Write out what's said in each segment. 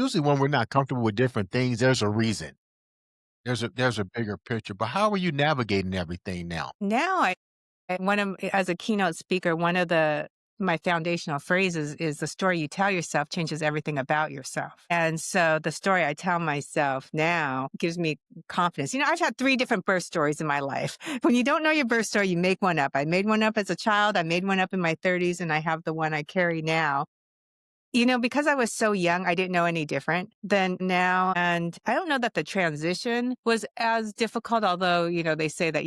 usually when we're not comfortable with different things, there's a reason. There's a bigger picture. But how are you navigating everything now? Now one of as a keynote speaker, one of my foundational phrases is the story you tell yourself changes everything about yourself. And so the story I tell myself now gives me confidence. I've had 3 different birth stories in my life. When you don't know your birth story, you make one up. I made one up as a child. I made one up in my 30s, and I have the one I carry now. Because I was so young, I didn't know any different than now. And I don't know that the transition was as difficult, although, they say that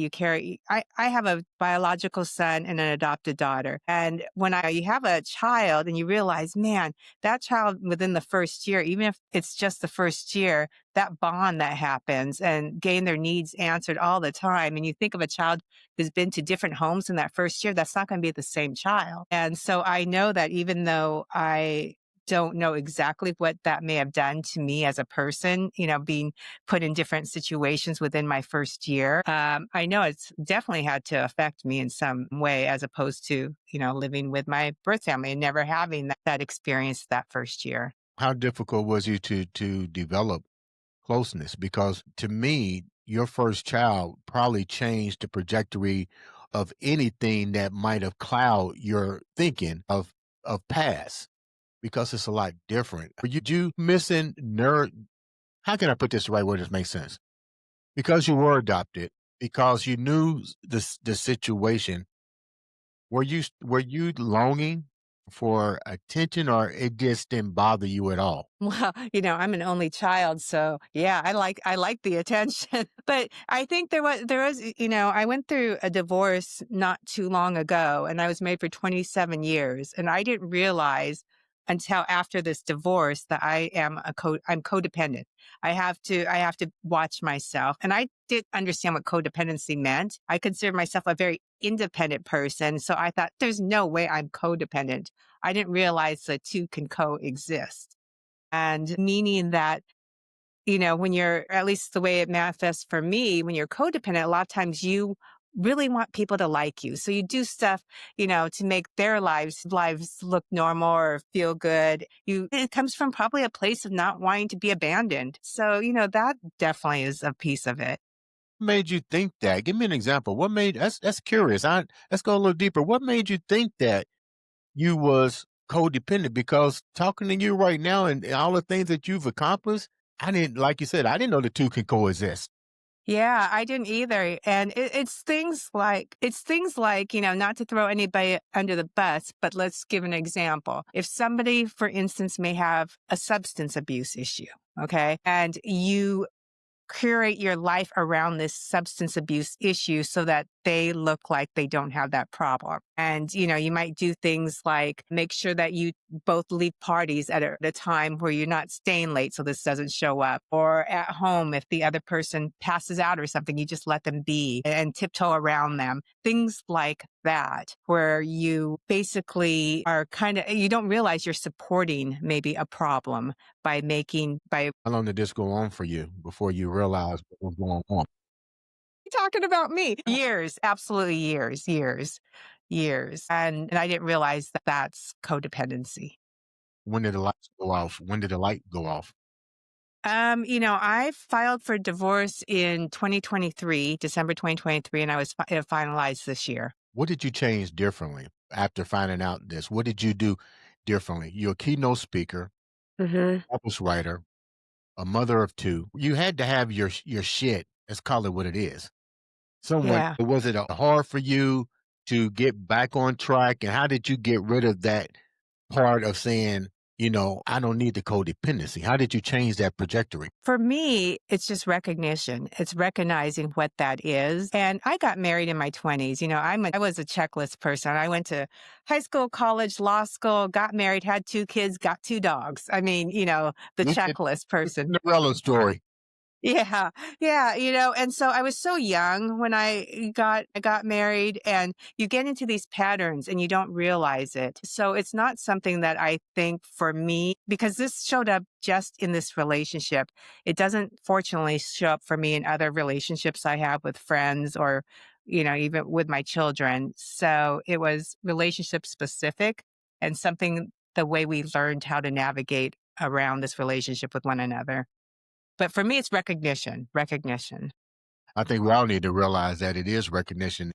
I have a biological son and an adopted daughter. And when you have a child and you realize, man, that child within the first year, even if it's just the first year, that bond that happens and getting their needs answered all the time. And you think of a child who's been to different homes in that first year, that's not going to be the same child. And so I know that even though I don't know exactly what that may have done to me as a person, being put in different situations within my first year. I know it's definitely had to affect me in some way as opposed to, living with my birth family and never having that experience that first year. How difficult was it to develop closeness? Because to me, your first child probably changed the trajectory of anything that might have cloud your thinking of past because it's a lot different. Were you missing nerd? How can I put this the right way that makes sense? Because you were adopted, because you knew the situation. Were you longing for attention, or it just didn't bother you at all? Well, I'm an only child, so yeah, I like the attention. But I think there was, I went through a divorce not too long ago, and I was married for 27 years, and I didn't realize until after this divorce that I'm codependent. I have to watch myself, and I didn't understand what codependency meant. I consider myself a very independent person, so I thought there's no way I'm codependent. I didn't realize the two can coexist. And meaning that, when you're, at least the way it manifests for me, when you're codependent, a lot of times you really want people to like you. So you do stuff, to make their lives look normal or feel good. It comes from probably a place of not wanting to be abandoned. So, that definitely is a piece of it. Made you think that? Give me an example. What made that's curious. Let's go a little deeper. What made you think that you was codependent? Because talking to you right now and all the things that you've accomplished, I didn't like you said, I didn't know the two can coexist. Yeah, I didn't either. And it's things like, not to throw anybody under the bus, but let's give an example. If somebody, for instance, may have a substance abuse issue, okay, and you curate your life around this substance abuse issue so that they look like they don't have that problem. And, you might do things like make sure that you both leave parties at a time where you're not staying late so this doesn't show up. Or at home, if the other person passes out or something, you just let them be and tiptoe around them. Things like that, where you basically are you don't realize you're supporting maybe a problem by How long did this go on for you before you realized what was going on? talking about me. Years, absolutely years. And I didn't realize that that's codependency. When did the lights go off? When did the light go off? I filed for divorce in 2023, December 2023, and I was finalized this year. What did you change differently after finding out this? What did you do differently? You're a keynote speaker, Hmm. published writer, a mother of two. You had to have your shit. Let's call it what it is. Somewhat. Yeah. Was it hard for you to get back on track? And how did you get rid of that part of saying, I don't need the codependency? How did you change that trajectory? For me, it's just recognition. It's recognizing what that is. And I got married in my 20s. I was a checklist person. I went to high school, college, law school, got married, had 2 kids, got 2 dogs. I mean, the Look at checklist the person. Cinderella story. Yeah. Yeah. And so I was so young when I got married, and you get into these patterns and you don't realize it. So it's not something that I think for me, because this showed up just in this relationship. It doesn't fortunately show up for me in other relationships I have with friends or, even with my children. So it was relationship specific and something the way we learned how to navigate around this relationship with one another. But for me, it's recognition, recognition. I think we all need to realize that it is recognition.